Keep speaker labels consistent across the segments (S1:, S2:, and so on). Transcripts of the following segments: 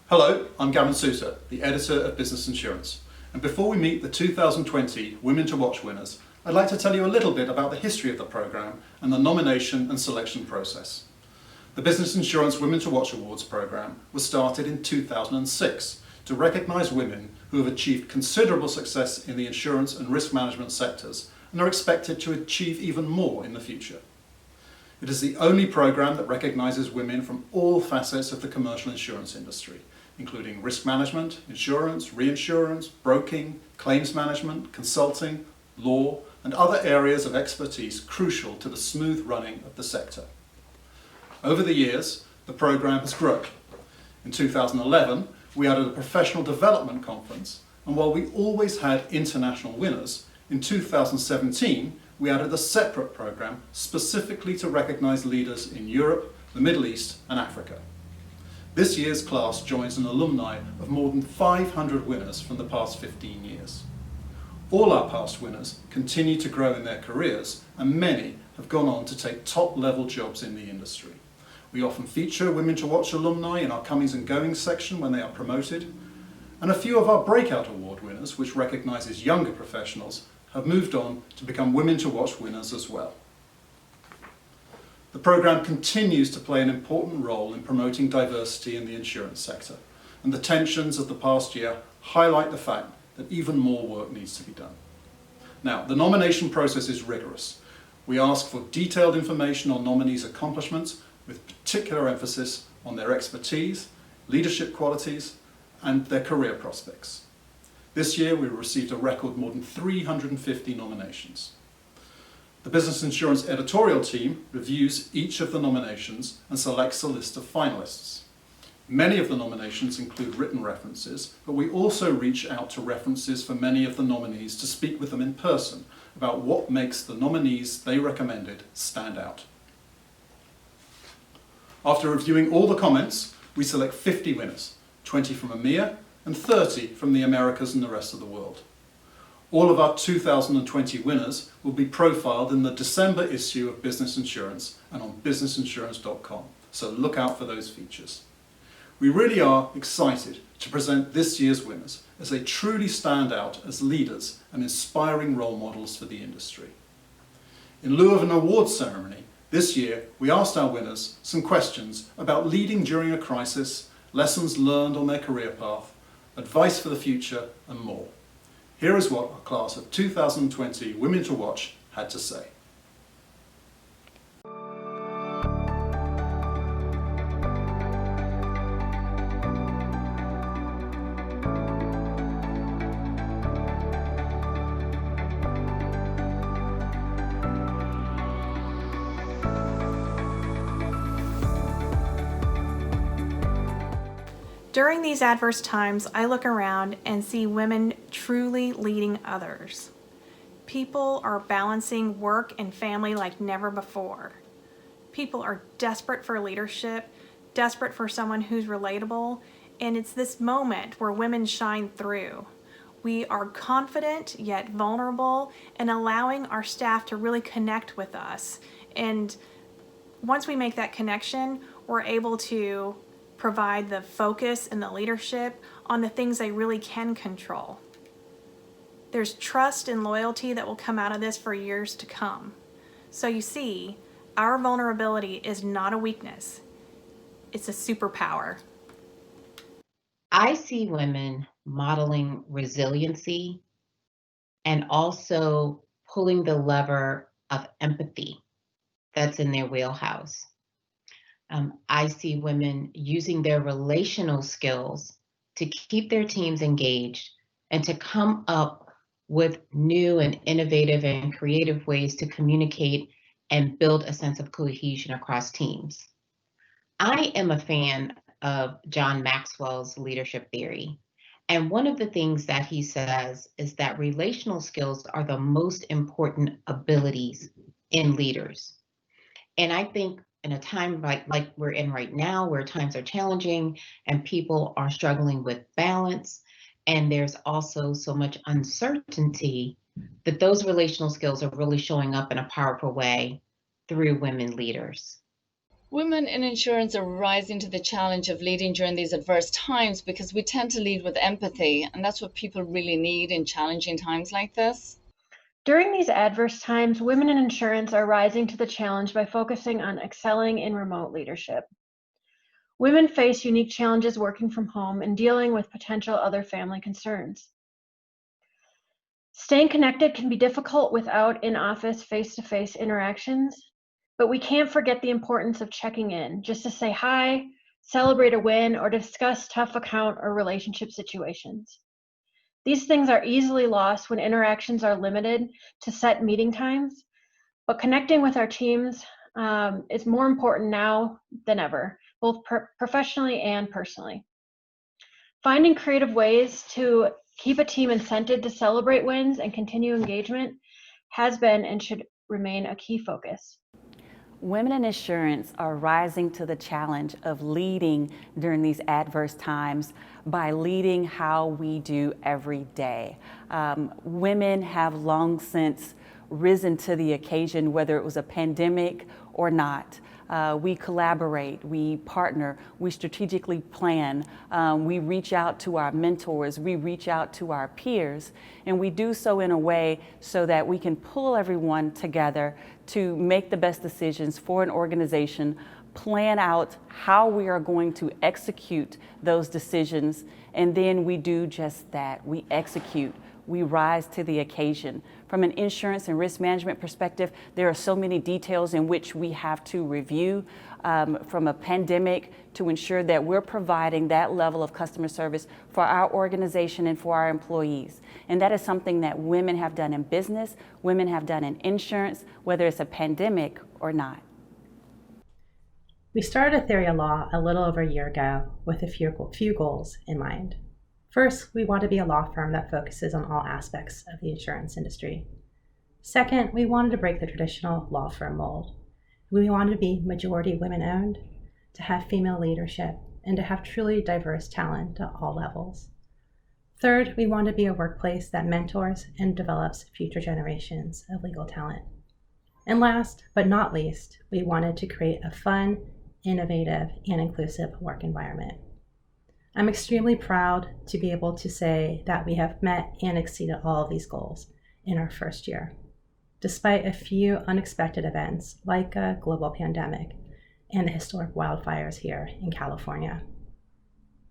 S1: Hello, I'm Gavin Souter, the editor of Business Insurance. And before we meet the 2020 Women to Watch winners, I'd like to tell you a little bit about the history of the programme and the nomination and selection process. The Business Insurance Women to Watch Awards programme was started in 2006 to recognise women who have achieved considerable success in the insurance and risk management sectors and are expected to achieve even more in the future. It is the only programme that recognises women from all facets of the commercial insurance industry, including risk management, insurance, reinsurance, broking, claims management, consulting, law, and other areas of expertise crucial to the smooth running of the sector. Over the years, the programme has grown. In 2011, we added a professional development conference, and while we always had international winners, in 2017 we added a separate programme specifically to recognise leaders in Europe, the Middle East and Africa. This year's class joins an alumni of more than 500 winners from the past 15 years. All our past winners continue to grow in their careers, and many have gone on to take top-level jobs in the industry. We often feature Women to Watch alumni in our comings and goings section when they are promoted, and a few of our breakout award winners, which recognises younger professionals, have moved on to become Women to Watch winners as well. The programme continues to play an important role in promoting diversity in the insurance sector, and the tensions of the past year highlight the fact that even more work needs to be done. Now, the nomination process is rigorous. We ask for detailed information on nominees' accomplishments, with particular emphasis on their expertise, leadership qualities, and their career prospects. This year we received a record more than 350 nominations. The Business Insurance editorial team reviews each of the nominations and selects a list of finalists. Many of the nominations include written references, but we also reach out to references for many of the nominees to speak with them in person about what makes the nominees they recommended stand out. After reviewing all the comments, we select 50 winners, 20 from EMEA and 30 from the Americas and the rest of the world. All of our 2020 winners will be profiled in the December issue of Business Insurance and on businessinsurance.com, so look out for those features. We really are excited to present this year's winners as they truly stand out as leaders and inspiring role models for the industry. In lieu of an awards ceremony, this year we asked our winners some questions about leading during a crisis, lessons learned on their career path, advice for the future and more. Here is what our class of 2020 Women to Watch had to say.
S2: During these adverse times, I look around and see women truly leading others. People are balancing work and family like never before. People are desperate for leadership, desperate for someone who's relatable, and it's this moment where women shine through. We are confident yet vulnerable and allowing our staff to really connect with us. And once we make that connection, we're able to provide the focus and the leadership on the things they really can control. There's trust and loyalty that will come out of this for years to come. So you see, our vulnerability is not a weakness, it's a superpower.
S3: I see women modeling resiliency and also pulling the lever of empathy that's in their wheelhouse. I see women using their relational skills to keep their teams engaged and to come up with new and innovative and creative ways to communicate and build a sense of cohesion across teams. I am a fan of John Maxwell's leadership theory. And one of the things that he says is that relational skills are the most important abilities in leaders. And I think in a time like we're in right now, where times are challenging and people are struggling with balance, and there's also so much uncertainty, that those relational skills are really showing up in a powerful way through women leaders.
S4: Women in insurance are rising to the challenge of leading during these adverse times because we tend to lead with empathy, and that's what people really need in challenging times like this.
S5: During these adverse times, women in insurance are rising to the challenge by focusing on excelling in remote leadership. Women face unique challenges working from home and dealing with potential other family concerns. Staying connected can be difficult without in-office face-to-face interactions, but we can't forget the importance of checking in, just to say hi, celebrate a win, or discuss tough account or relationship situations. These things are easily lost when interactions are limited to set meeting times, but connecting with our teams is more important now than ever, both professionally and personally. Finding creative ways to keep a team incented to celebrate wins and continue engagement has been and should remain a key focus.
S6: Women in insurance are rising to the challenge of leading during these adverse times by leading how we do every day. Women have long since risen to the occasion, whether it was a pandemic or not. We collaborate, we partner, we strategically plan, we reach out to our mentors, we reach out to our peers, and we do so in a way so that we can pull everyone together to make the best decisions for an organization, plan out how we are going to execute those decisions, and then we do just that. We execute. We rise to the occasion. From an insurance and risk management perspective, there are so many details in which we have to review from a pandemic to ensure that we're providing that level of customer service for our organization and for our employees. And that is something that women have done in business, women have done in insurance, whether it's a pandemic or not.
S7: We started Etheria Law a little over a year ago with a few goals in mind. First, we want to be a law firm that focuses on all aspects of the insurance industry. Second, we wanted to break the traditional law firm mold. We wanted to be majority women-owned, to have female leadership, and to have truly diverse talent at all levels. Third, we want to be a workplace that mentors and develops future generations of legal talent. And last but not least, we wanted to create a fun, innovative, and inclusive work environment. I'm extremely proud to be able to say that we have met and exceeded all of these goals in our first year, despite a few unexpected events like a global pandemic and the historic wildfires here in California.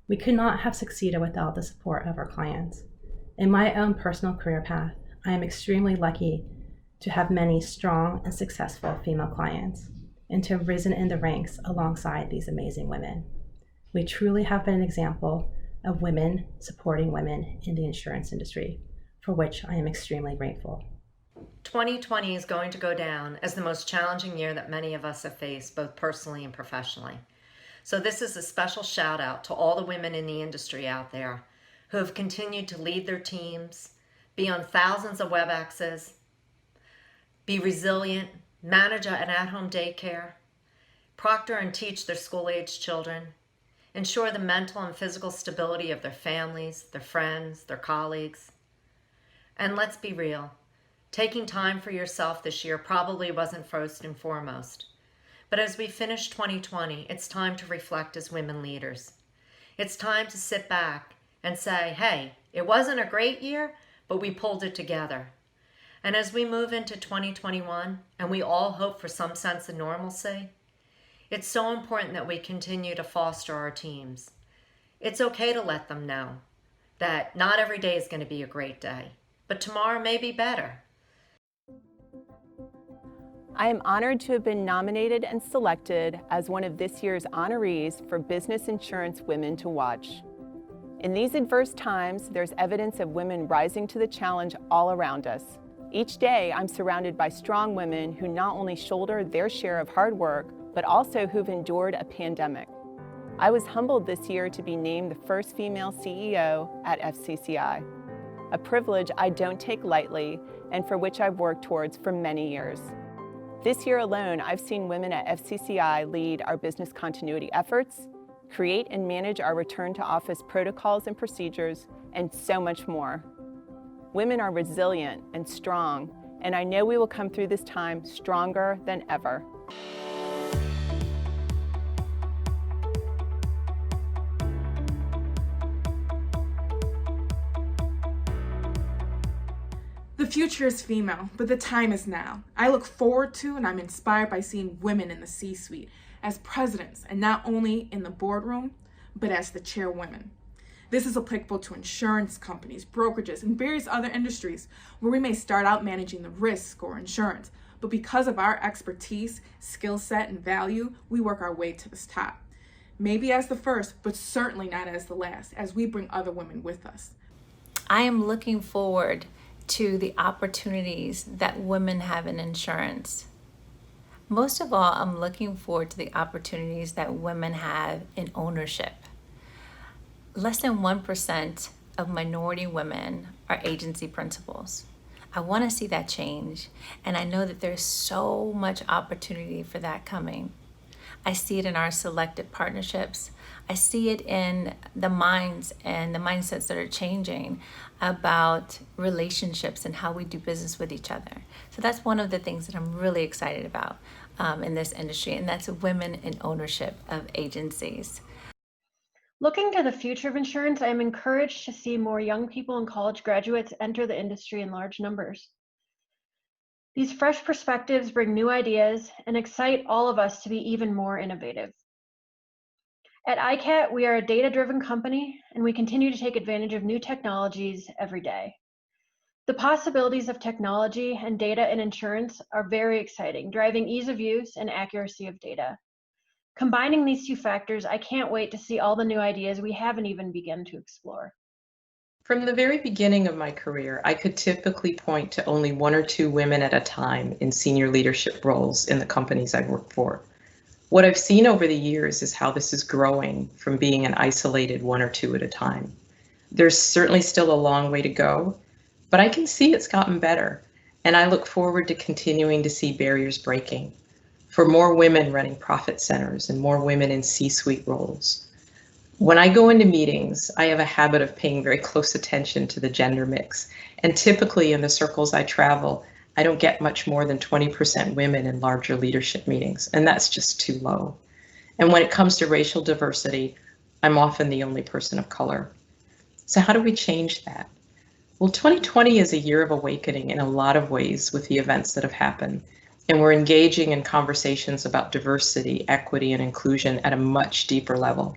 S7: We could not have succeeded without the support of our clients. In my own personal career path, I am extremely lucky to have many strong and successful female clients and to have risen in the ranks alongside these amazing women. We truly have been an example of women supporting women in the insurance industry, for which I am extremely grateful.
S8: 2020 is going to go down as the most challenging year that many of us have faced, both personally and professionally. So this is a special shout out to all the women in the industry out there who have continued to lead their teams, be on thousands of WebExes, be resilient, manage an at-home daycare, proctor and teach their school-aged children, ensure the mental and physical stability of their families, their friends, their colleagues. And let's be real, taking time for yourself this year probably wasn't first and foremost. But as we finish 2020, it's time to reflect as women leaders. It's time to sit back and say, hey, it wasn't a great year, but we pulled it together. And as we move into 2021, and we all hope for some sense of normalcy, it's so important that we continue to foster our teams. It's okay to let them know that not every day is going to be a great day, but tomorrow may be better.
S9: I am honored to have been nominated and selected as one of this year's honorees for Business Insurance Women to Watch. In these adverse times, there's evidence of women rising to the challenge all around us. Each day, I'm surrounded by strong women who not only shoulder their share of hard work, but also who've endured a pandemic. I was humbled this year to be named the first female CEO at FCCI, a privilege I don't take lightly and for which I've worked towards for many years. This year alone, I've seen women at FCCI lead our business continuity efforts, create and manage our return to office protocols and procedures, and so much more. Women are resilient and strong, and I know we will come through this time stronger than ever.
S10: future is female, but the time is now. I look forward to and I'm inspired by seeing women in the C-suite as presidents, and not only in the boardroom, but as the chairwomen. This is applicable to insurance companies, brokerages, and various other industries where we may start out managing the risk or insurance, but because of our expertise, skill set, and value, we work our way to this top. Maybe as the first, but certainly not as the last, as we bring other women with us.
S11: I am looking forward to the opportunities that women have in insurance. Most of all, I'm looking forward to the opportunities that women have in ownership. Less than 1% of minority women are agency principals. I want to see that change, and I know that there's so much opportunity for that coming. I see it in our selected partnerships. I see it in the minds and the mindsets that are changing about relationships and how we do business with each other. So that's one of the things that I'm really excited about in this industry, and that's women in ownership of agencies.
S5: Looking to the future of insurance, I am encouraged to see more young people and college graduates enter the industry in large numbers. These fresh perspectives bring new ideas and excite all of us to be even more innovative. At ICAT, we are a data-driven company, and we continue to take advantage of new technologies every day. The possibilities of technology and data in insurance are very exciting, driving ease of use and accuracy of data. Combining these two factors, I can't wait to see all the new ideas we haven't even begun to explore.
S12: From the very beginning of my career, I could typically point to only 1 or 2 women at a time in senior leadership roles in the companies I worked for. What I've seen over the years is how this is growing from being an isolated 1 or 2 at a time. There's certainly still a long way to go, but I can see it's gotten better, and I look forward to continuing to see barriers breaking, for more women running profit centers and more women in C-suite roles. When I go into meetings, I have a habit of paying very close attention to the gender mix, and typically in the circles I travel, I don't get much more than 20% women in larger leadership meetings, and that's just too low. And when it comes to racial diversity, I'm often the only person of color. So how do we change that? Well, 2020 is a year of awakening in a lot of ways with the events that have happened, and we're engaging in conversations about diversity, equity, and inclusion at a much deeper level.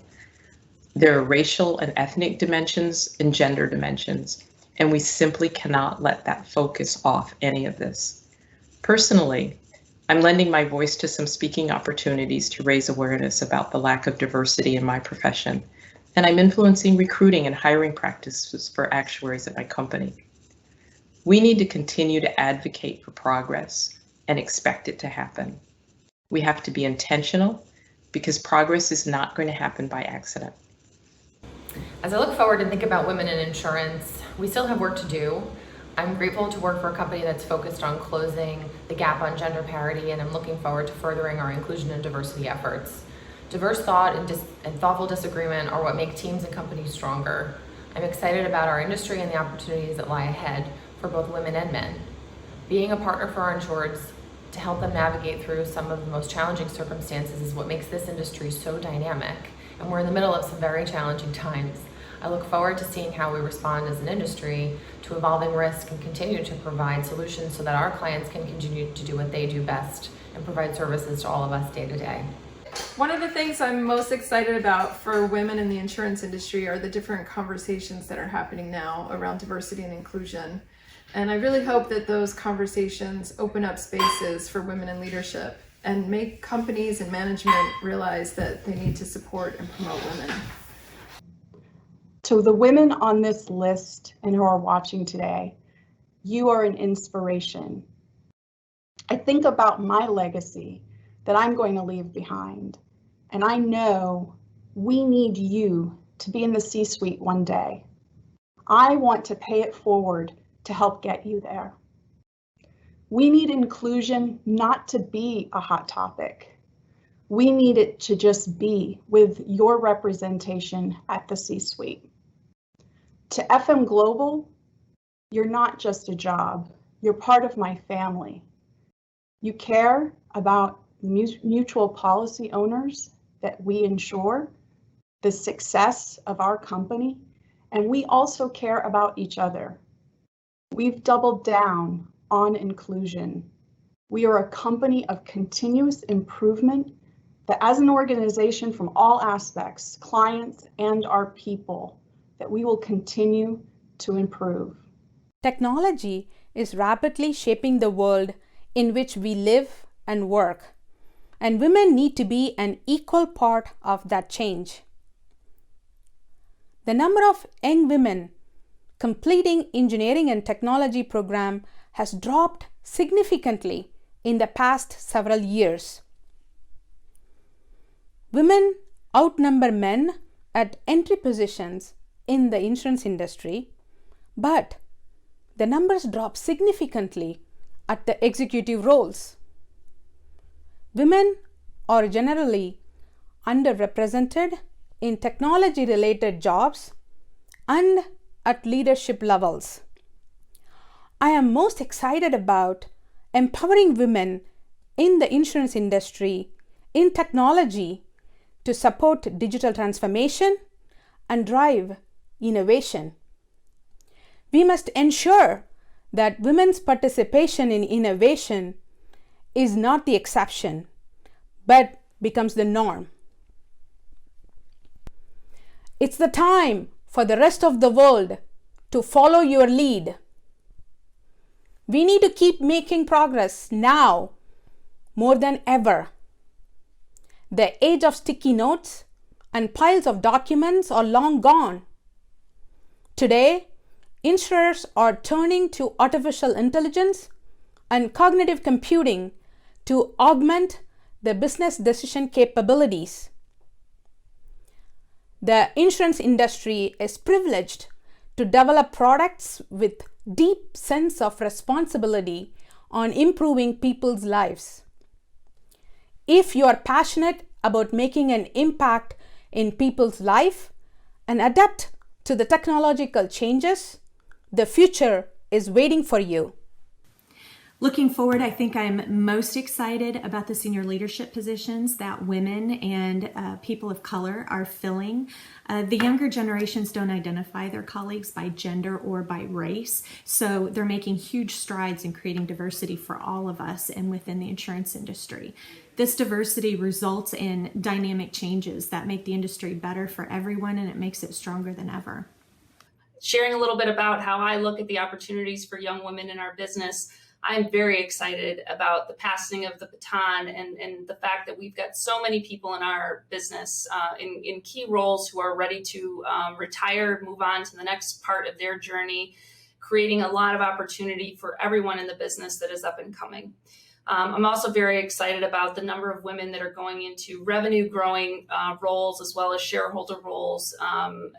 S12: There are racial and ethnic dimensions and gender dimensions, and we simply cannot let that focus off any of this. Personally, I'm lending my voice to some speaking opportunities to raise awareness about the lack of diversity in my profession, and I'm influencing recruiting and hiring practices for actuaries at my company. We need to continue to advocate for progress and expect it to happen. We have to be intentional because progress is not going to happen by accident.
S13: As I look forward and think about women in insurance, we still have work to do. I'm grateful to work for a company that's focused on closing the gap on gender parity, and I'm looking forward to furthering our inclusion and diversity efforts. Diverse thought and thoughtful disagreement are what make teams and companies stronger. I'm excited about our industry and the opportunities that lie ahead for both women and men. Being a partner for our insureds to help them navigate through some of the most challenging circumstances is what makes this industry so dynamic, and we're in the middle of some very challenging times. I look forward to seeing how we respond as an industry to evolving risk and continue to provide solutions so that our clients can continue to do what they do best and provide services to all of us day to day.
S10: One of the things I'm most excited about for women in the insurance industry are the different conversations that are happening now around diversity and inclusion. And I really hope that those conversations open up spaces for women in leadership and make companies and management realize that they need to support and promote women.
S14: To the women on this list and who are watching today, you are an inspiration. I think about my legacy that I'm going to leave behind, and I know we need you to be in the C-suite one day. I want to pay it forward to help get you there. We need inclusion not to be a hot topic. We need it to just be with your representation at the C-suite. To FM Global, you're not just a job, you're part of my family. You care about mutual policy owners that we insure, the success of our company, and we also care about each other. We've doubled down on inclusion. We are a company of continuous improvement that as an organization from all aspects, clients and our people, that we will continue to improve.
S15: Technology is rapidly shaping the world in which we live and work, and women need to be an equal part of that change. The number of young women completing engineering and technology program has dropped significantly in the past several years. Women outnumber men at entry positions in the insurance industry, but the numbers drop significantly at the executive roles. Women are generally underrepresented in technology-related jobs and at leadership levels. I am most excited about empowering women in the insurance industry, in technology, to support digital transformation and drive innovation. We must ensure that women's participation in innovation is not the exception, but becomes the norm. It's the time for the rest of the world to follow your lead. We need to keep making progress now more than ever. The age of sticky notes and piles of documents are long gone. Today, insurers are turning to artificial intelligence and cognitive computing to augment the business decision capabilities. The insurance industry is privileged to develop products with deep sense of responsibility on improving people's lives. If you are passionate about making an impact in people's life and adapt to the technological changes, the future is waiting for you.
S16: Looking forward, I think I'm most excited about the senior leadership positions that women and people of color are filling. The younger generations don't identify their colleagues by gender or by race, so they're making huge strides in creating diversity for all of us and within the insurance industry. This diversity results in dynamic changes that make the industry better for everyone, and it makes it stronger than ever.
S17: Sharing a little bit about how I look at the opportunities for young women in our business, I'm very excited about the passing of the baton and the fact that we've got so many people in our business in key roles who are ready to retire, move on to the next part of their journey, creating a lot of opportunity for everyone in the business that is up and coming. I'm also very excited about the number of women that are going into revenue growing roles as well as shareholder roles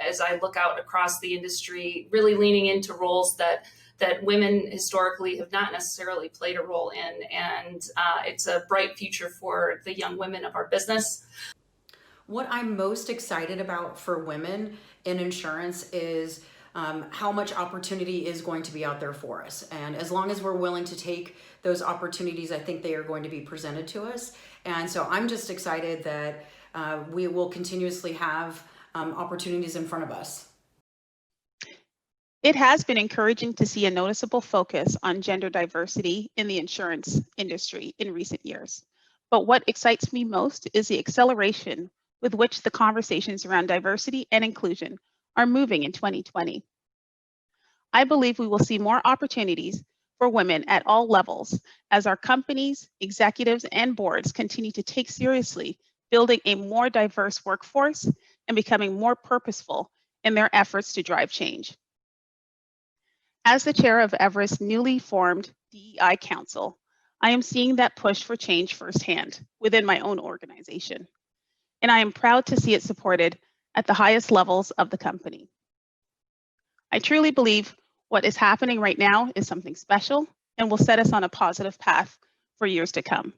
S17: as I look out across the industry, really leaning into roles that women historically have not necessarily played a role in. And it's a bright future for the young women of our business.
S18: What I'm most excited about for women in insurance is how much opportunity is going to be out there for us. And as long as we're willing to take those opportunities, I think they are going to be presented to us. And so I'm just excited that we will continuously have opportunities in front of us.
S19: It has been encouraging to see a noticeable focus on gender diversity in the insurance industry in recent years. But what excites me most is the acceleration with which the conversations around diversity and inclusion are moving in 2020. I believe we will see more opportunities for women at all levels as our companies, executives, and boards continue to take seriously building a more diverse workforce and becoming more purposeful in their efforts to drive change. As the chair of Everest's newly formed DEI Council, I am seeing that push for change firsthand within my own organization, and I am proud to see it supported at the highest levels of the company. I truly believe what is happening right now is something special and will set us on a positive path for years to come.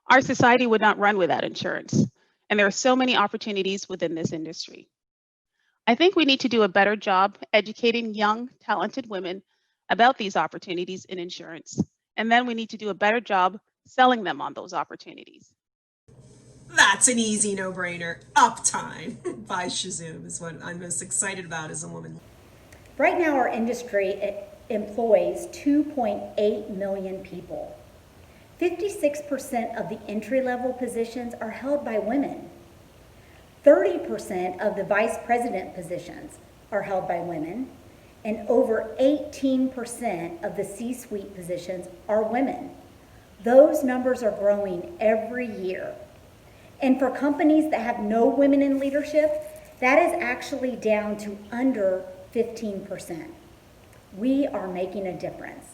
S19: Our society would not run without insurance, and there are so many opportunities within this industry. I think we need to do a better job educating young, talented women about these opportunities in insurance, and then we need to do a better job selling them on those opportunities.
S20: That's an easy no-brainer. Uptime. by SHzoom is what I'm most excited about as a woman.
S21: Right now, our industry employs 2.8 million people. 56% of the entry-level positions are held by women. 30% of the vice president positions are held by women, and over 18% of the C-suite positions are women. Those numbers are growing every year. And for companies that have no women in leadership, that is actually down to under 15%. We are making a difference.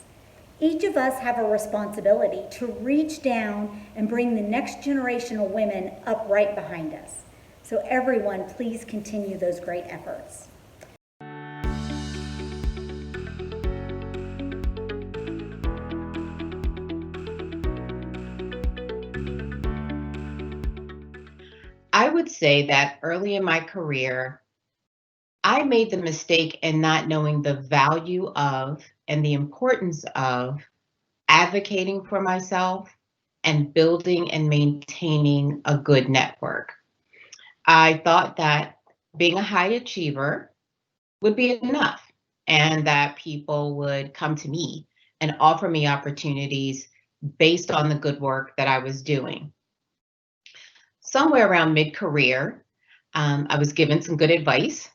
S21: Each of us have a responsibility to reach down and bring the next generation of women up right behind us. So everyone, please continue those great efforts.
S3: I would say that early in my career, I made the mistake in not knowing the value of and the importance of advocating for myself and building and maintaining a good network. I thought that being a high achiever would be enough and that people would come to me and offer me opportunities based on the good work that I was doing. Somewhere around mid-career, I was given some good advice,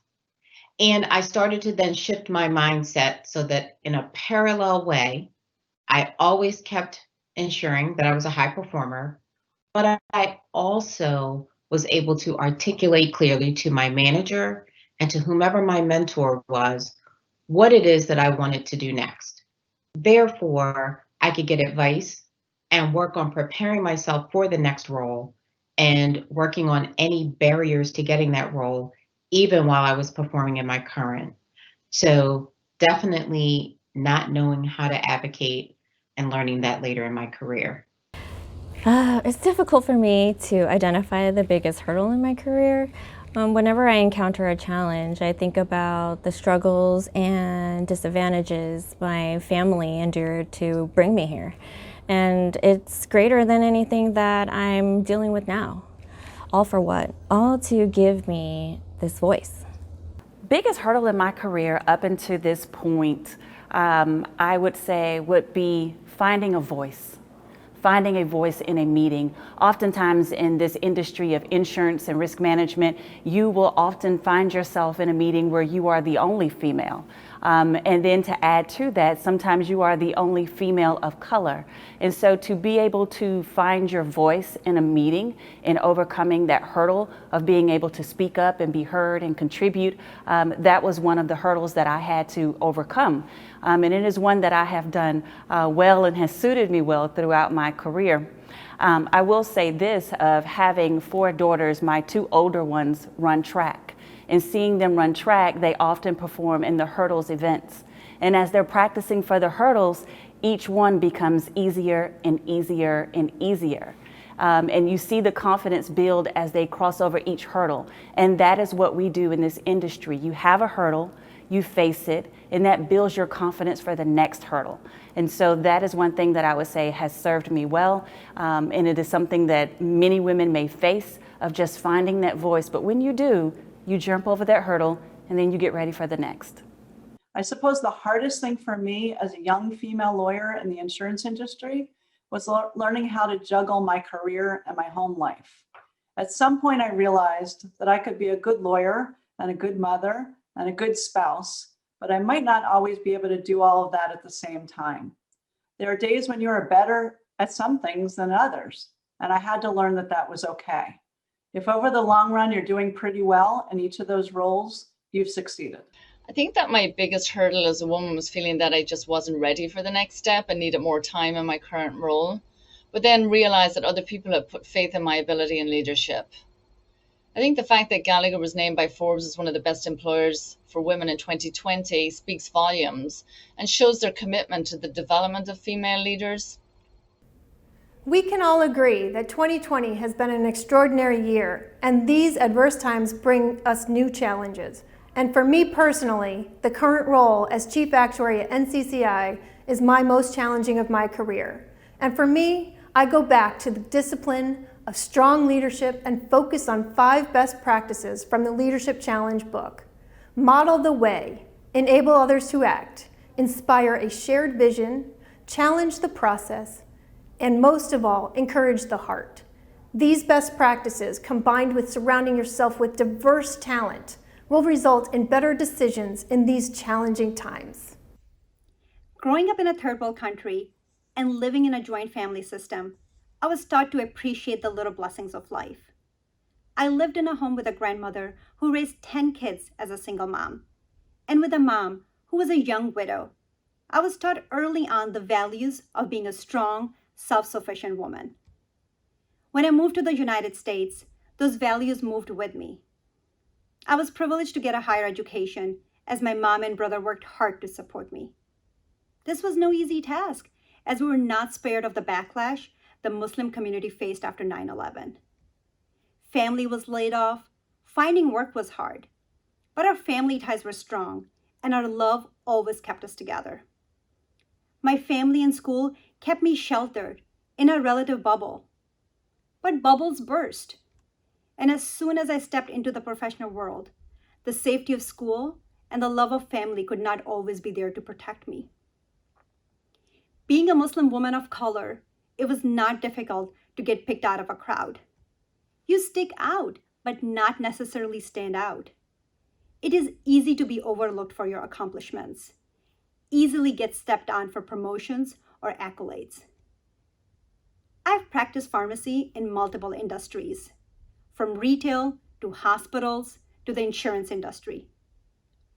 S3: and I started to then shift my mindset so that in a parallel way, I always kept ensuring that I was a high performer, but I also was able to articulate clearly to my manager and to whomever my mentor was what it is that I wanted to do next. Therefore, I could get advice and work on preparing myself for the next role and working on any barriers to getting that role, even while I was performing in my current. So definitely not knowing how to advocate and learning that later in my career.
S22: It's difficult for me to identify the biggest hurdle in my career. Whenever I encounter a challenge, I think about the struggles and disadvantages my family endured to bring me here. And it's greater than anything that I'm dealing with now. All for what? All to give me this voice.
S6: Biggest hurdle in my career up until this point, I would say would be finding a voice. Finding a voice in a meeting. Oftentimes in this industry of insurance and risk management, you will often find yourself in a meeting where you are the only female. And then to add to that, sometimes you are the only female of color. And so to be able to find your voice in a meeting and overcoming that hurdle of being able to speak up and be heard and contribute, that was one of the hurdles that I had to overcome. And it is one that I have done well and has suited me well throughout my career. I will say this, of having 4 daughters, my 2 older ones run track. And seeing them run track, they often perform in the hurdles events. And as they're practicing for the hurdles, each one becomes easier and easier and easier. And you see the confidence build as they cross over each hurdle. And that is what we do in this industry. You have a hurdle, you face it, and that builds your confidence for the next hurdle. And so that is one thing that I would say has served me well. And it is something that many women may face, of just finding that voice. But when you do, you jump over that hurdle and then you get ready for the next.
S23: I suppose the hardest thing for me as a young female lawyer in the insurance industry was learning how to juggle my career and my home life. At some point, I realized that I could be a good lawyer and a good mother and a good spouse, but I might not always be able to do all of that at the same time. There are days when you are better at some things than others, and I had to learn that that was okay. If over the long run you're doing pretty well in each of those roles, you've succeeded.
S4: I think that my biggest hurdle as a woman was feeling that I just wasn't ready for the next step and needed more time in my current role, but then realized that other people have put faith in my ability and leadership. I think the fact that Gallagher was named by Forbes as one of the best employers for women in 2020 speaks volumes and shows their commitment to the development of female leaders.
S24: We can all agree that 2020 has been an extraordinary year, and these adverse times bring us new challenges. And for me personally, the current role as Chief Actuary at NCCI is my most challenging of my career. And for me, I go back to the discipline of strong leadership and focus on 5 best practices from the Leadership Challenge book. Model the way, enable others to act, inspire a shared vision, challenge the process, and most of all, encourage the heart. These best practices, combined with surrounding yourself with diverse talent, will result in better decisions in these challenging times.
S1: Growing up in a third world country and living in a joint family system, I was taught to appreciate the little blessings of life. I lived in a home with a grandmother who raised 10 kids as a single mom, and with a mom who was a young widow. I was taught early on the values of being a strong, self-sufficient woman. When I moved to the United States, those values moved with me. I was privileged to get a higher education as my mom and brother worked hard to support me. This was no easy task, as we were not spared of the backlash the Muslim community faced after 9/11. Family was laid off, finding work was hard, but our family ties were strong, and our love always kept us together. My family and school kept me sheltered in a relative bubble. But bubbles burst. And as soon as I stepped into the professional world, the safety of school and the love of family could not always be there to protect me. Being a Muslim woman of color, it was not difficult to get picked out of a crowd. You stick out, but not necessarily stand out. It is easy to be overlooked for your accomplishments, easily get stepped on for promotions or accolades. I've practiced pharmacy in multiple industries, from retail to hospitals to the insurance industry.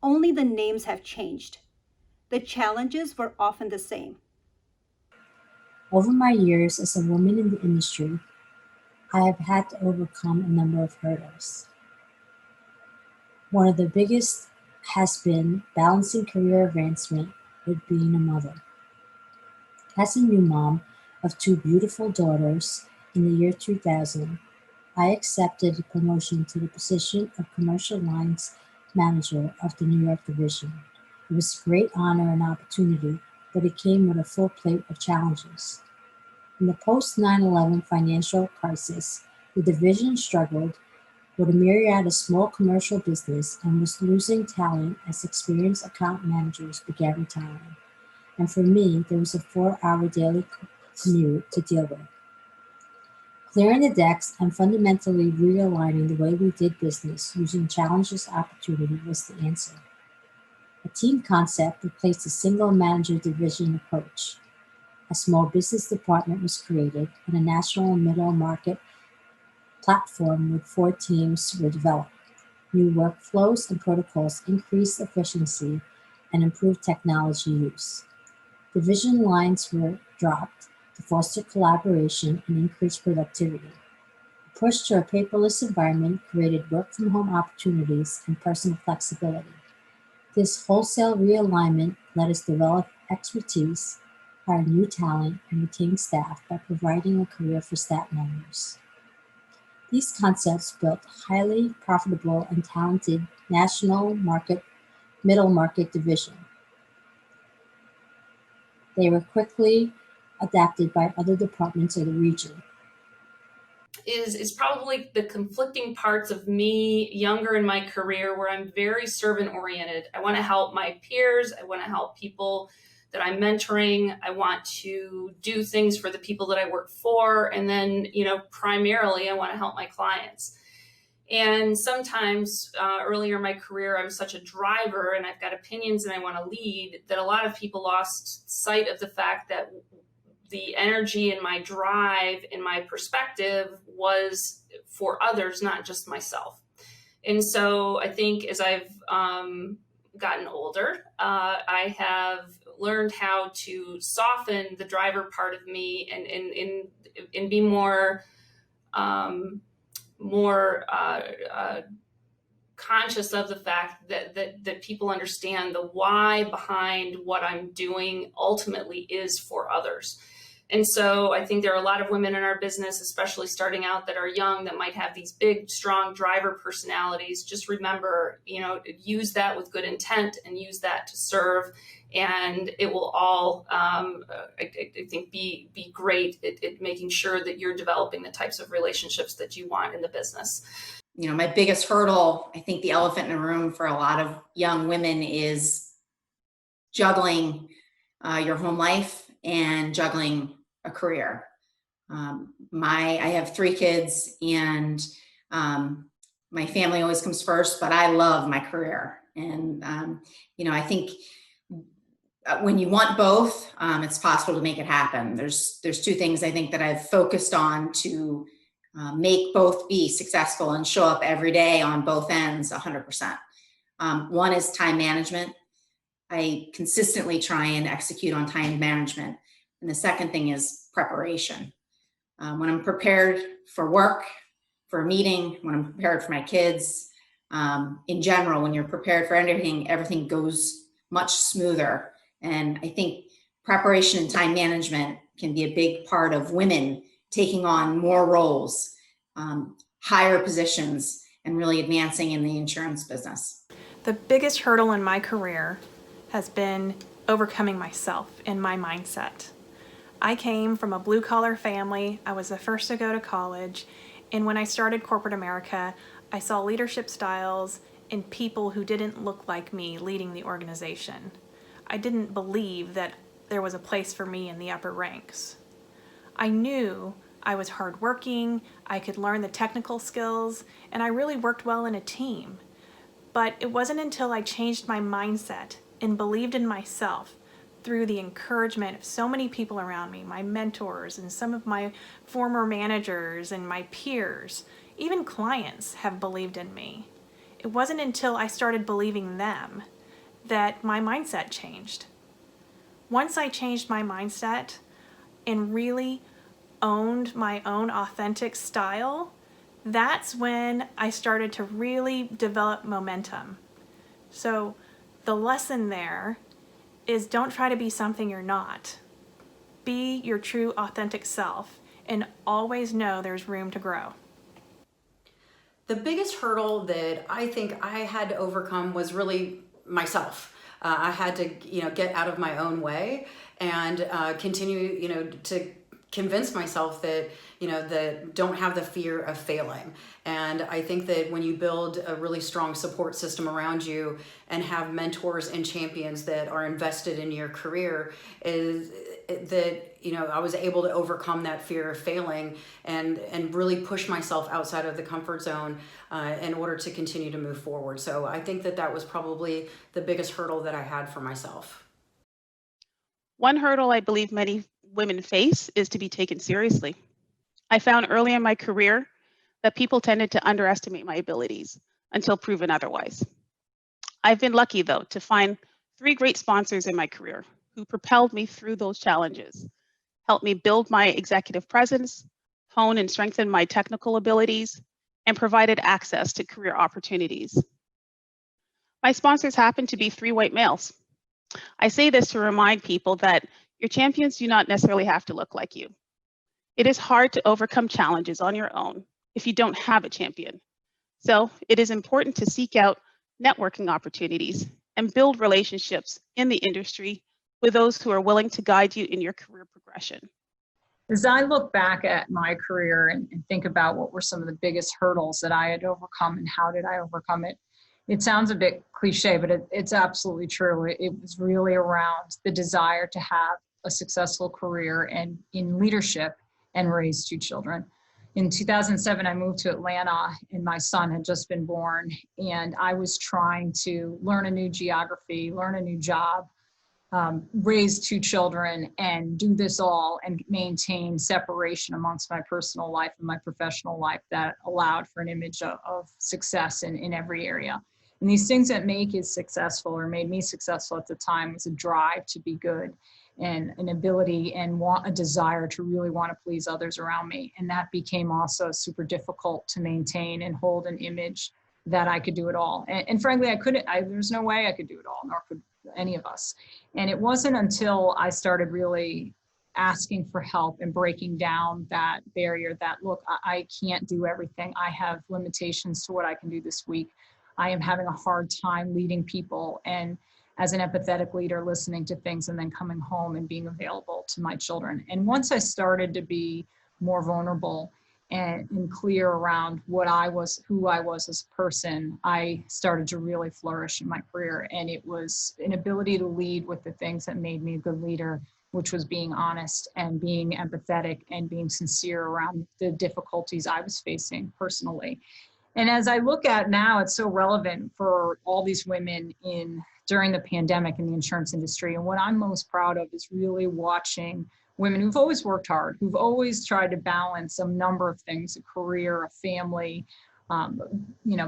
S1: Only the names have changed. The challenges were often the same.
S2: Over my years as a woman in the industry, I have had to overcome a number of hurdles. One of the biggest has been balancing career advancement with being a mother. As a new mom of 2 beautiful daughters in the year 2000, I accepted a promotion to the position of Commercial Lines Manager of the New York Division. It was a great honor and opportunity, but it came with a full plate of challenges. In the post-9/11 financial crisis, the division struggled with a myriad of small commercial business and was losing talent as experienced account managers began retiring. And for me, there was a 4-hour daily commute to deal with. Clearing the decks and fundamentally realigning the way we did business using challenge as opportunity was the answer. A team concept replaced a single manager division approach. A small business department was created and a national and middle market platform with 4 teams were developed. New workflows and protocols increased efficiency and improved technology use. Division lines were dropped to foster collaboration and increase productivity. A push to a paperless environment created work-from-home opportunities and personal flexibility. This wholesale realignment let us develop expertise, hire new talent, and retain staff by providing a career for staff members. These concepts built highly profitable and talented national market, middle market division. They were quickly adapted by other departments of the region.
S17: Is probably the conflicting parts of me younger in my career where I'm very servant oriented. I want to help my peers. I want to help people that I'm mentoring. I want to do things for the people that I work for. And then, primarily I want to help my clients. And sometimes earlier in my career, I was such a driver and I've got opinions and I want to lead that a lot of people lost sight of the fact that the energy and my drive and my perspective was for others, not just myself. And so I think as I've gotten older, I have learned how to soften the driver part of me and be more conscious of the fact that people understand the why behind what I'm doing ultimately is for others. And so I think there are a lot of women in our business, especially starting out, that are young, that might have these big, strong driver personalities. Just remember, use that with good intent and use that to serve. And it will all, I think, be great at making sure that you're developing the types of relationships that you want in the business.
S7: My biggest hurdle, I think the elephant in the room for a lot of young women, is juggling your home life and juggling a career. I have 3 kids, and my family always comes first, but I love my career. And, I think when you want both, it's possible to make it happen. There's 2 things I think that I've focused on to make both be successful and show up every day on both ends 100%. One is time management. I consistently try and execute on time management. And the second thing is preparation. When I'm prepared for work, for a meeting, when I'm prepared for my kids, in general, when you're prepared for everything goes much smoother. And I think preparation and time management can be a big part of women taking on more roles, higher positions, and really advancing in the insurance business.
S8: The biggest hurdle in my career has been overcoming myself and my mindset. I came from a blue-collar family. I was the first to go to college. And when I started corporate America, I saw leadership styles in people who didn't look like me leading the organization. I didn't believe that there was a place for me in the upper ranks. I knew I was hardworking, I could learn the technical skills, and I really worked well in a team. But it wasn't until I changed my mindset and believed in myself through the encouragement of so many people around me, my mentors and some of my former managers and my peers, even clients have believed in me. It wasn't until I started believing them that my mindset changed. Once I changed my mindset and really owned my own authentic style, that's when I started to really develop momentum. So the lesson there is don't try to be something you're not. Be your true authentic self and always know there's room to grow.
S18: The biggest hurdle that I think I had to overcome was really myself. I had to, get out of my own way and continue, to convince myself that, that don't have the fear of failing. And I think that when you build a really strong support system around you and have mentors and champions that are invested in your career, is that, I was able to overcome that fear of failing and really push myself outside of the comfort zone in order to continue to move forward. So I think that was probably the biggest hurdle that I had for myself.
S19: One hurdle I believe many women face is to be taken seriously. I found early in my career that people tended to underestimate my abilities until proven otherwise. I've been lucky, though, to find 3 great sponsors in my career who propelled me through those challenges, helped me build my executive presence, hone and strengthen my technical abilities, and provided access to career opportunities. My sponsors happen to be 3 white males. I say this to remind people that your champions do not necessarily have to look like you. It is hard to overcome challenges on your own if you don't have a champion. So it is important to seek out networking opportunities and build relationships in the industry with those who are willing to guide you in your career progression.
S9: As I look back at my career and think about what were some of the biggest hurdles that I had overcome and how did I overcome it, it sounds a bit cliche, but it's absolutely true. It was really around the desire to have a successful career and in leadership and raise 2 children. In 2007, I moved to Atlanta and my son had just been born, and I was trying to learn a new geography, learn a new job, raise 2 children and do this all and maintain separation amongst my personal life and my professional life that allowed for an image of success in every area. And these things that make it successful or made me successful at the time was a drive to be good and an ability and a desire to really want to please others around me. And that became also super difficult to maintain and hold an image that I could do it all. And frankly, there's no way I could do it all, nor could any of us. And it wasn't until I started really asking for help and breaking down that barrier that, look, I can't do everything. I have limitations to what I can do this week. I am having a hard time leading people, and as an empathetic leader, listening to things and then coming home and being available to my children. And once I started to be more vulnerable and clear around what I was, who I was as a person, I started to really flourish in my career. And it was an ability to lead with the things that made me a good leader, which was being honest and being empathetic and being sincere around the difficulties I was facing personally. And as I look at now, it's so relevant for all these women during the pandemic in the insurance industry. And what I'm most proud of is really watching women who've always worked hard, who've always tried to balance a number of things, a career, a family,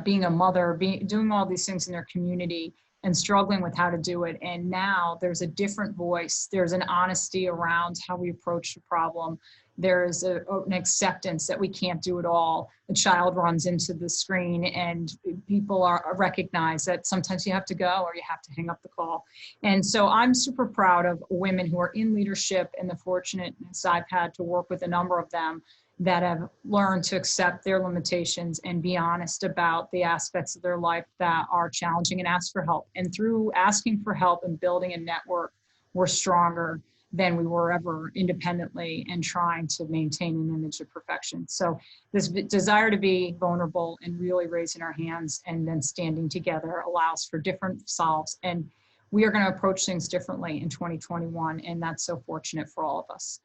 S9: being a mother, doing all these things in their community and struggling with how to do it. And now there's a different voice. There's an honesty around how we approach the problem. There's an acceptance that we can't do it all. The child runs into the screen and people recognize that sometimes you have to go or you have to hang up the call. And so I'm super proud of women who are in leadership and the fortunateness I've had to work with a number of them that have learned to accept their limitations and be honest about the aspects of their life that are challenging and ask for help. And through asking for help and building a network, we're stronger than we were ever independently and trying to maintain an image of perfection. So this desire to be vulnerable and really raising our hands and then standing together allows for different solves. And we are going to approach things differently in 2021. And that's so fortunate for all of us.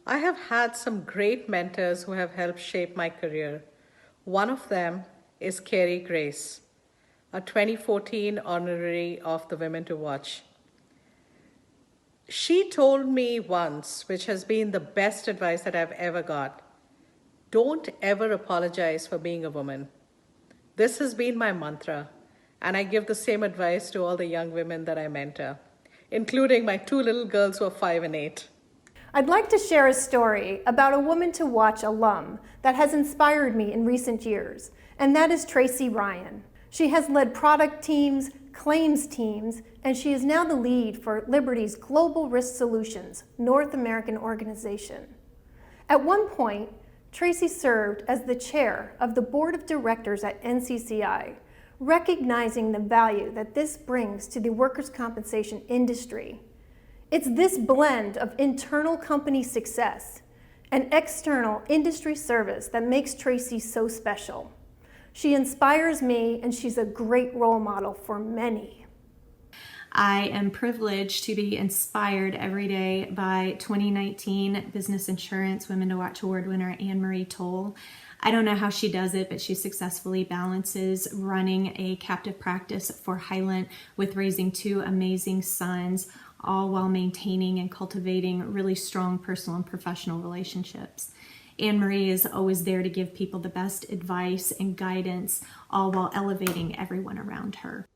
S5: I have had some great mentors who have helped shape my career. One of them is Carrie Grace, a 2014 honoree of the Women to Watch. She told me once, which has been the best advice that I've ever got, don't ever apologize for being a woman. This has been my mantra, and I give the same advice to all the young women that I mentor, including my two little girls who are 5 and 8.
S24: I'd like to share a story about a Woman to Watch alum that has inspired me in recent years, and that is Tracy Ryan. She has led product teams, claims teams, and she is now the lead for Liberty's Global Risk Solutions, North American organization. At one point, Tracy served as the chair of the board of directors at NCCI, recognizing the value that this brings to the workers' compensation industry. It's this blend of internal company success and external industry service that makes Tracy so special. She inspires me, and she's a great role model for many.
S16: I am privileged to be inspired every day by 2019 Business Insurance Women to Watch Award winner Anne-Marie Toll. I don't know how she does it, but she successfully balances running a captive practice for Highland with raising 2 amazing sons, all while maintaining and cultivating really strong personal and professional relationships. Anne-Marie is always there to give people the best advice and guidance, all while elevating everyone around her.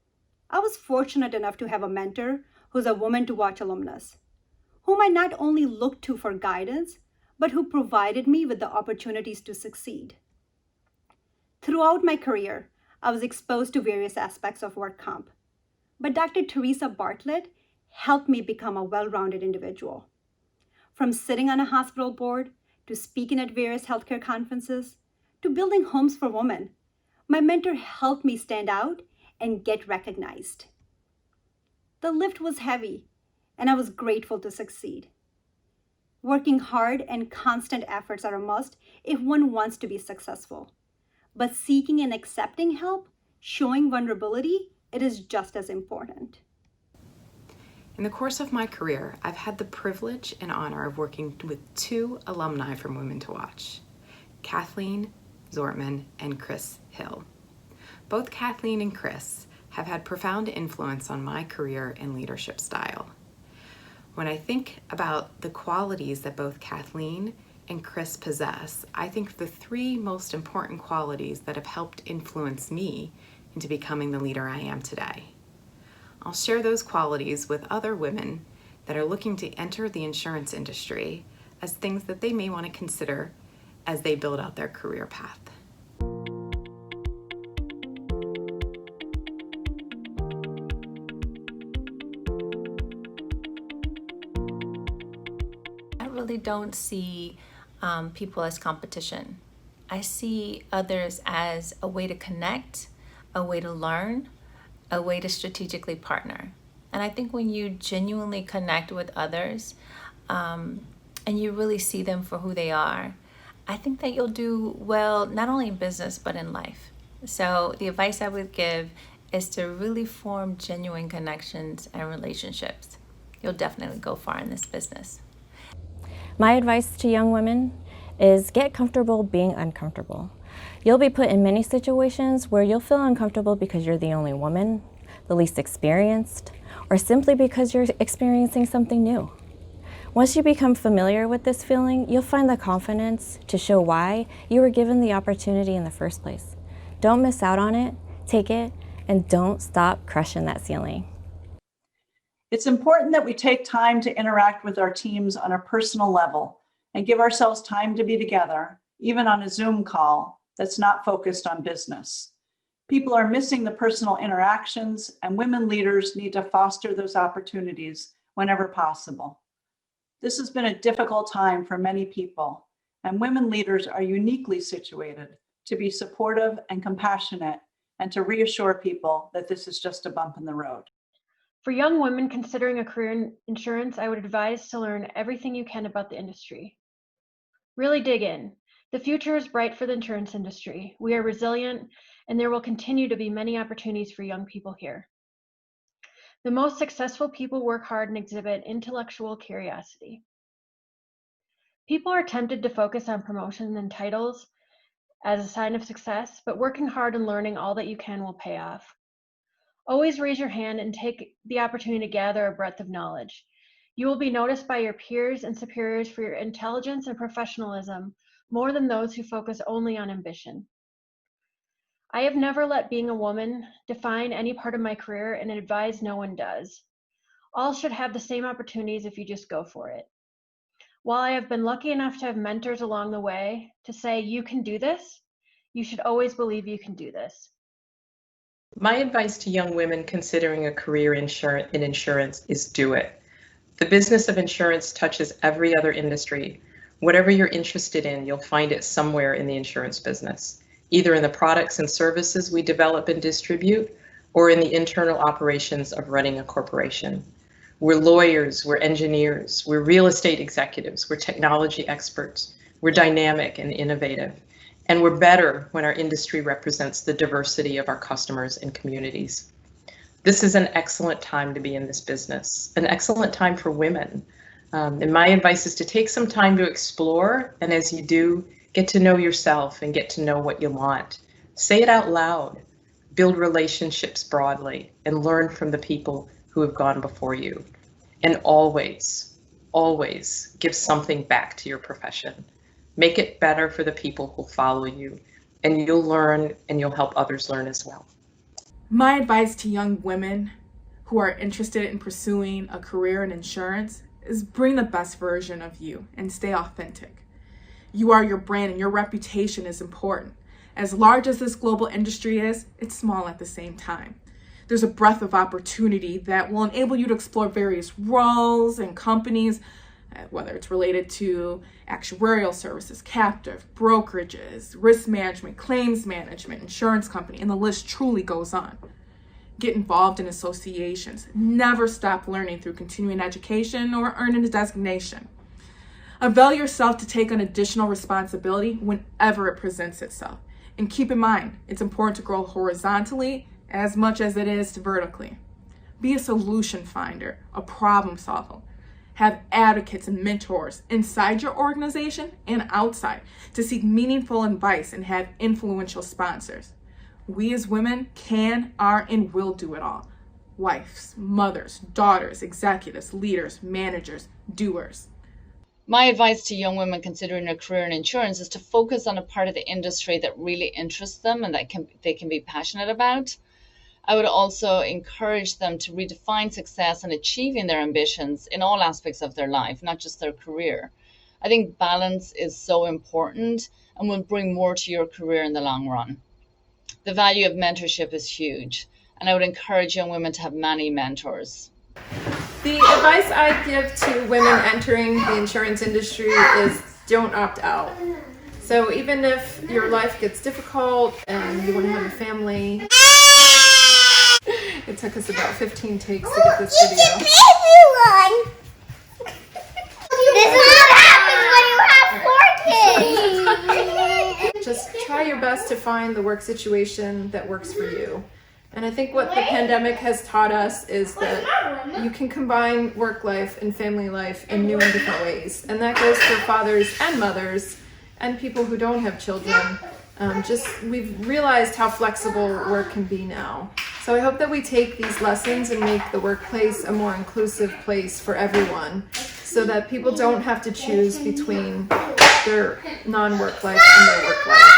S1: I was fortunate enough to have a mentor who's a Woman to Watch alumnus, whom I not only looked to for guidance, but who provided me with the opportunities to succeed. Throughout my career, I was exposed to various aspects of work comp, but Dr. Teresa Bartlett helped me become a well-rounded individual. From sitting on a hospital board, to speaking at various healthcare conferences, to building homes for women, my mentor helped me stand out and get recognized. The lift was heavy, and I was grateful to succeed. Working hard and constant efforts are a must if one wants to be successful. But seeking and accepting help, showing vulnerability, it is just as important.
S11: In the course of my career, I've had the privilege and honor of working with 2 alumni from Women to Watch, Kathleen Zortman and Chris Hill. Both Kathleen and Chris have had profound influence on my career and leadership style. When I think about the qualities that both Kathleen and Chris possess, I think the 3 most important qualities that have helped influence me into becoming the leader I am today. I'll share those qualities with other women that are looking to enter the insurance industry as things that they may want to consider as they build out their career path.
S10: really don't see people as competition. I see others as a way to connect, a way to learn, a way to strategically partner. And I think when you genuinely connect with others and you really see them for who they are, I think that you'll do well, not only in business, but in life. So the advice I would give is to really form genuine connections and relationships. You'll definitely go far in this business.
S22: My advice to young women is get comfortable being uncomfortable. You'll be put in many situations where you'll feel uncomfortable because you're the only woman, the least experienced, or simply because you're experiencing something new. Once you become familiar with this feeling, you'll find the confidence to show why you were given the opportunity in the first place. Don't miss out on it, take it, and don't stop crushing that ceiling.
S23: It's important that we take time to interact with our teams on a personal level and give ourselves time to be together, even on a Zoom call that's not focused on business. People are missing the personal interactions, and women leaders need to foster those opportunities whenever possible. This has been a difficult time for many people, and women leaders are uniquely situated to be supportive and compassionate and to reassure people that this is just a bump in the road.
S12: For young women considering a career in insurance, I would advise to learn everything you can about the industry. Really dig in. The future is bright for the insurance industry. We are resilient, and there will continue to be many opportunities for young people here. The most successful people work hard and exhibit intellectual curiosity. People are tempted to focus on promotion and titles as a sign of success, but working hard and learning all that you can will pay off. Always raise your hand and take the opportunity to gather a breadth of knowledge. You will be noticed by your peers and superiors for your intelligence and professionalism more than those who focus only on ambition. I have never let being a woman define any part of my career and advise no one does. All should have the same opportunities if you just go for it. While I have been lucky enough to have mentors along the way to say, you can do this, you should always believe you can do this.
S13: My advice to young women considering a career in insurance is do it. The business of insurance touches every other industry. Whatever you're interested in, you'll find it somewhere in the insurance business, either in the products and services we develop and distribute, or in the internal operations of running a corporation. We're lawyers, we're engineers, we're real estate executives, we're technology experts, we're dynamic and innovative, and we're better when our industry represents the diversity of our customers and communities. This is an excellent time to be in this business, an excellent time for women. And my advice is to take some time to explore, and as you do, get to know yourself and get to know what you want. Say it out loud, build relationships broadly, and learn from the people who have gone before you. And always, always give something back to your profession. Make it better for the people who follow you, and you'll learn and you'll help others learn as well.
S14: My advice to young women who are interested in pursuing a career in insurance is bring the best version of you and stay authentic. You are your brand and your reputation is important. As large as this global industry is, it's small at the same time. There's a breadth of opportunity that will enable you to explore various roles and companies, whether it's related to actuarial services, captive, brokerages, risk management, claims management, insurance company, and the list truly goes on. Get involved in associations. Never stop learning through continuing education or earning a designation. Avail yourself to take on additional responsibility whenever it presents itself. And keep in mind, it's important to grow horizontally as much as it is vertically. Be a solution finder, a problem solver. Have advocates and mentors inside your organization and outside to seek meaningful advice and have influential sponsors. We as women can, are, and will do it all. Wives, mothers, daughters, executives, leaders, managers, doers.
S4: My advice to young women considering a career in insurance is to focus on a part of the industry that really interests them and that they can be passionate about. I would also encourage them to redefine success and achieving their ambitions in all aspects of their life, not just their career. I think balance is so important and will bring more to your career in the long run. The value of mentorship is huge, and I would encourage young women to have many mentors.
S3: The advice I give to women entering the insurance industry is don't opt out. So even if your life gets difficult and you want to have a family, it took us about 15 takes to get this video.
S15: This is what happens when you have 4 kids.
S3: Just try your best to find the work situation that works for you. And I think what the pandemic has taught us is that you can combine work life and family life in new and different ways. And that goes for fathers and mothers and people who don't have children. We've realized how flexible work can be now. So I hope that we take these lessons and make the workplace a more inclusive place for everyone, so that people don't have to choose between their non-work life and their work life.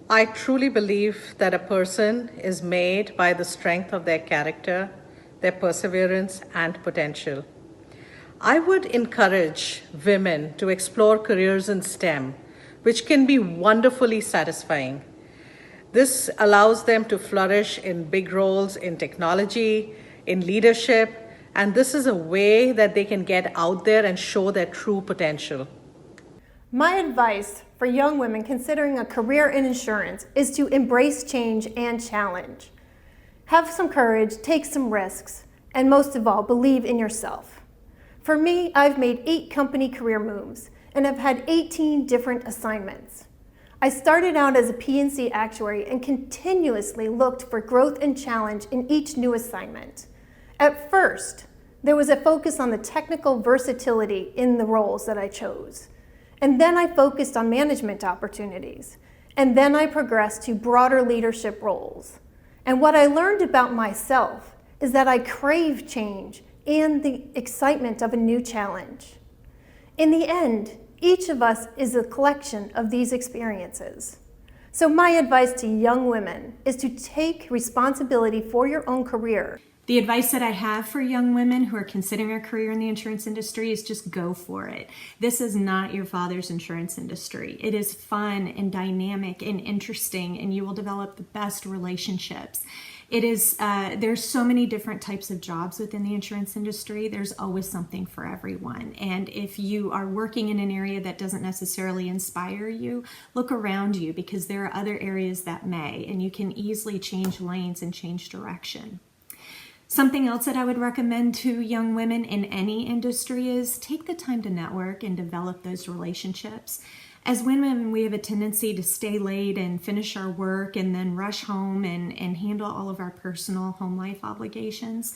S5: I truly believe that a person is made by the strength of their character, their perseverance, and potential. I would encourage women to explore careers in STEM, which can be wonderfully satisfying. This allows them to flourish in big roles in technology, in leadership, and this is a way that they can get out there and show their true potential.
S24: My advice for young women considering a career in insurance is to embrace change and challenge. Have some courage, take some risks, and most of all, believe in yourself. For me, I've made 8 company career moves and have had 18 different assignments. I started out as a P&C actuary and continuously looked for growth and challenge in each new assignment. At first, there was a focus on the technical versatility in the roles that I chose. And then I focused on management opportunities. And then I progressed to broader leadership roles. And what I learned about myself is that I crave change and the excitement of a new challenge. In the end, each of us is a collection of these experiences. So my advice to young women is to take responsibility for your own career.
S16: The advice that I have for young women who are considering a career in the insurance industry is just go for it. This is not your father's insurance industry. It is fun and dynamic and interesting, and you will develop the best relationships. It is, there's so many different types of jobs within the insurance industry. There's always something for everyone. And if you are working in an area that doesn't necessarily inspire you, look around you, because there are other areas that may, and you can easily change lanes and change direction. Something else that I would recommend to young women in any industry is take the time to network and develop those relationships. As women, we have a tendency to stay late and finish our work and then rush home and handle all of our personal home life obligations.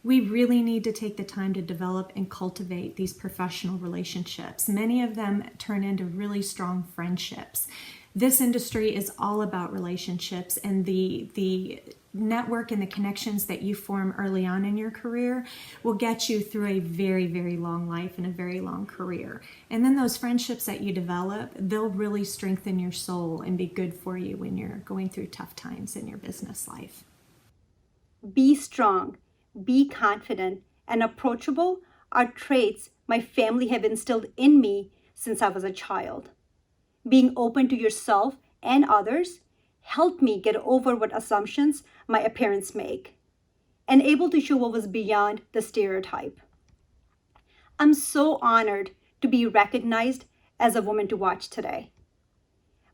S16: We really need to take the time to develop and cultivate these professional relationships. Many of them turn into really strong friendships. This industry is all about relationships, and the network and the connections that you form early on in your career will get you through a very, very long life and a very long career. And then those friendships that you develop, they'll really strengthen your soul and be good for you when you're going through tough times in your business life.
S1: Be strong, be confident, and approachable are traits my family have instilled in me since I was a child. Being open to yourself and others helped me get over what assumptions my appearance make, and able to show what was beyond the stereotype. I'm so honored to be recognized as a woman to watch today.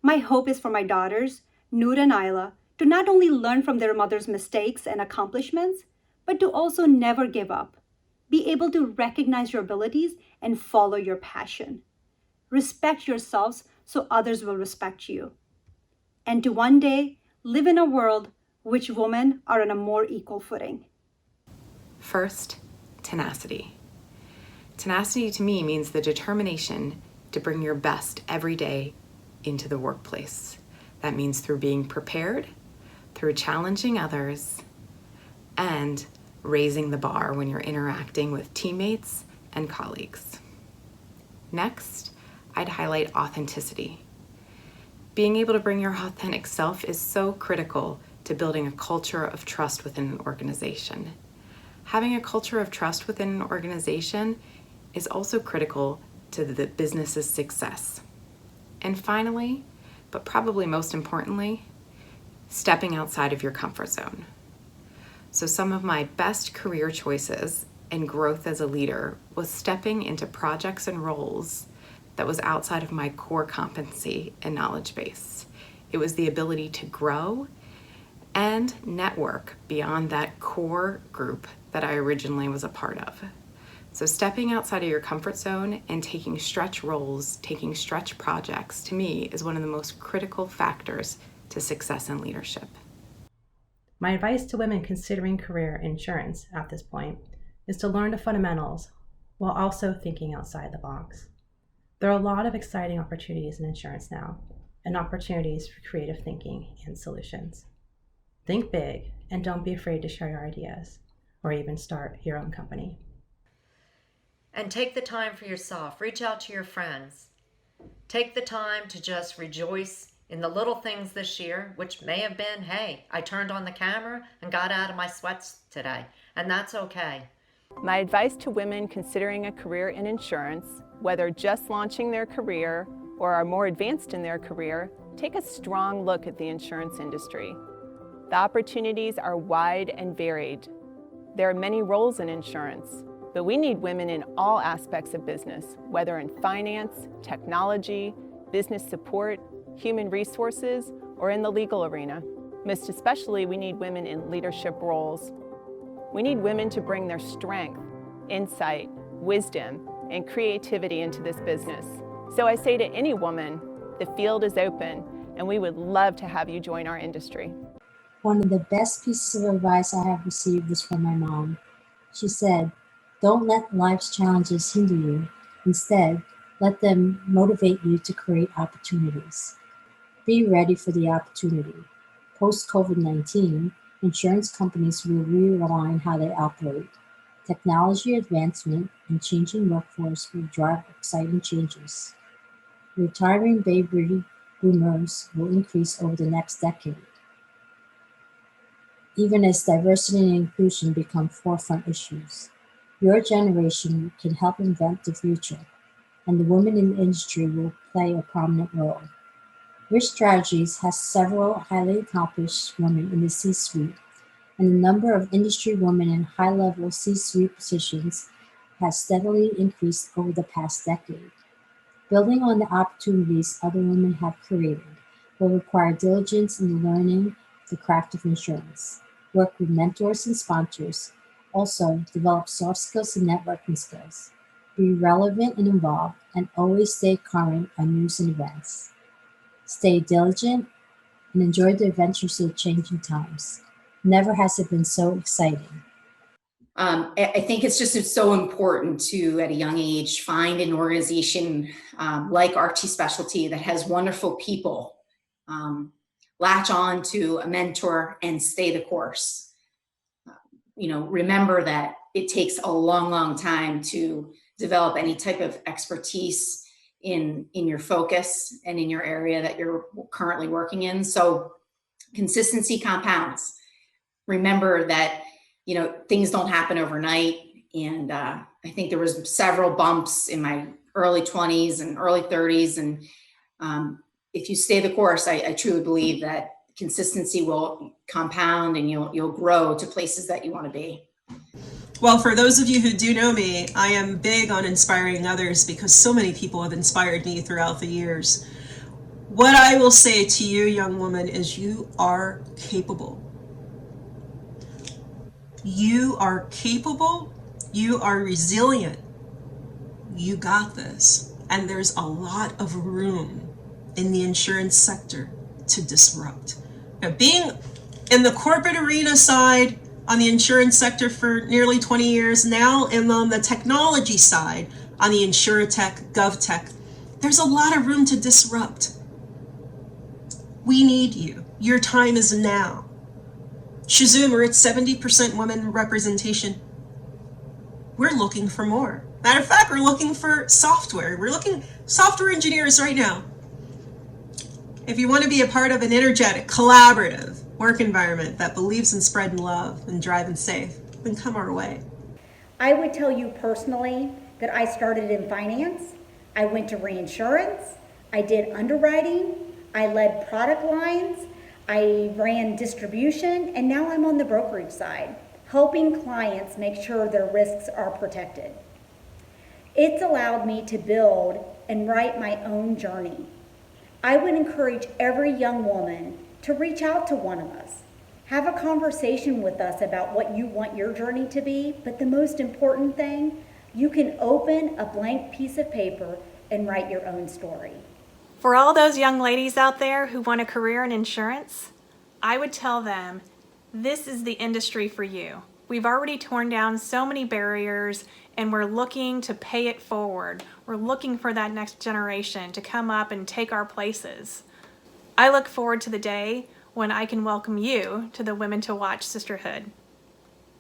S1: My hope is for my daughters, Noor and Isla, to not only learn from their mother's mistakes and accomplishments, but to also never give up. Be able to recognize your abilities and follow your passion. Respect yourselves so others will respect you. And to one day live in a world which women are on a more equal footing.
S11: First, tenacity. Tenacity to me means the determination to bring your best every day into the workplace. That means through being prepared, through challenging others, and raising the bar when you're interacting with teammates and colleagues. Next, I'd highlight authenticity. Being able to bring your authentic self is so critical to building a culture of trust within an organization. Having a culture of trust within an organization is also critical to the business's success. And finally, but probably most importantly, stepping outside of your comfort zone. So some of my best career choices and growth as a leader was stepping into projects and roles that was outside of my core competency and knowledge base. It was the ability to grow and network beyond that core group that I originally was a part of. So stepping outside of your comfort zone and taking stretch roles, taking stretch projects, to me is one of the most critical factors to success in leadership.
S2: My advice to women considering career insurance at this point is to learn the fundamentals while also thinking outside the box. There are a lot of exciting opportunities in insurance now, and opportunities for creative thinking and solutions. Think big and don't be afraid to share your ideas or even start your own company.
S6: And take the time for yourself. Reach out to your friends. Take the time to just rejoice in the little things this year, which may have been, hey, I turned on the camera and got out of my sweats today, and that's okay.
S20: My advice to women considering a career in insurance, whether just launching their career or are more advanced in their career, take a strong look at the insurance industry. The opportunities are wide and varied. There are many roles in insurance, but we need women in all aspects of business, whether in finance, technology, business support, human resources, or in the legal arena. Most especially, we need women in leadership roles. We need women to bring their strength, insight, wisdom, and creativity into this business. So I say to any woman, the field is open, and we would love to have you join our industry.
S21: One of the best pieces of advice I have received is from my mom. She said, "Don't let life's challenges hinder you. Instead, let them motivate you to create opportunities. Be ready for the opportunity. Post-COVID-19, insurance companies will realign how they operate. Technology advancement and changing workforce will drive exciting changes. Retiring baby boomers will increase over the next decade, even as diversity and inclusion become forefront issues. Your generation can help invent the future, and the women in the industry will play a prominent role. Risk Strategies has several highly accomplished women in the C-suite, and the number of industry women in high-level C-suite positions has steadily increased over the past decade. Building on the opportunities other women have created will require diligence in learning the craft of insurance. Work with mentors and sponsors. Also, develop soft skills and networking skills. Be relevant and involved, and always stay current on news and events. Stay diligent and enjoy the adventures of changing times. Never has it been so exciting."
S7: I think it's so important to, at a young age, find an organization like Archie Specialty that has wonderful people. Latch on to a mentor and stay the course. Remember that it takes a long, long time to develop any type of expertise in your focus and in your area that you're currently working in. So consistency compounds. Remember that, things don't happen overnight. And I think there was several bumps in my early 20s and early 30s. And if you stay the course, I truly believe that consistency will compound and you'll grow to places that you want to be.
S25: Well, for those of you who do know me, I am big on inspiring others because so many people have inspired me throughout the years. What I will say to you, young woman, is you are capable. You are capable. You are resilient. You got this. And there's a lot of room in the insurance sector to disrupt. Now, being in the corporate arena side on the insurance sector for nearly 20 years now, and on the technology side on the InsurTech, GovTech, there's a lot of room to disrupt. We need you. Your time is now. SHzoom, we're at 70% women representation. We're looking for more. Matter of fact, we're looking for software. We're looking software engineers right now. If you want to be a part of an energetic, collaborative work environment that believes in spreading love and driving safe, then come our way.
S26: I would tell you personally that I started in finance. I went to reinsurance. I did underwriting. I led product lines. I ran distribution, and now I'm on the brokerage side. helping clients make sure their risks are protected. It's allowed me to build and write my own journey. I would encourage every young woman to reach out to one of us. Have a conversation with us about what you want your journey to be, but the most important thing, you can open a blank piece of paper and write your own story.
S8: For all those young ladies out there who want a career in insurance, I would tell them, this is the industry for you. We've already torn down so many barriers and we're looking to pay it forward. We're looking for that next generation to come up and take our places. I look forward to the day when I can welcome you to the Women to Watch Sisterhood.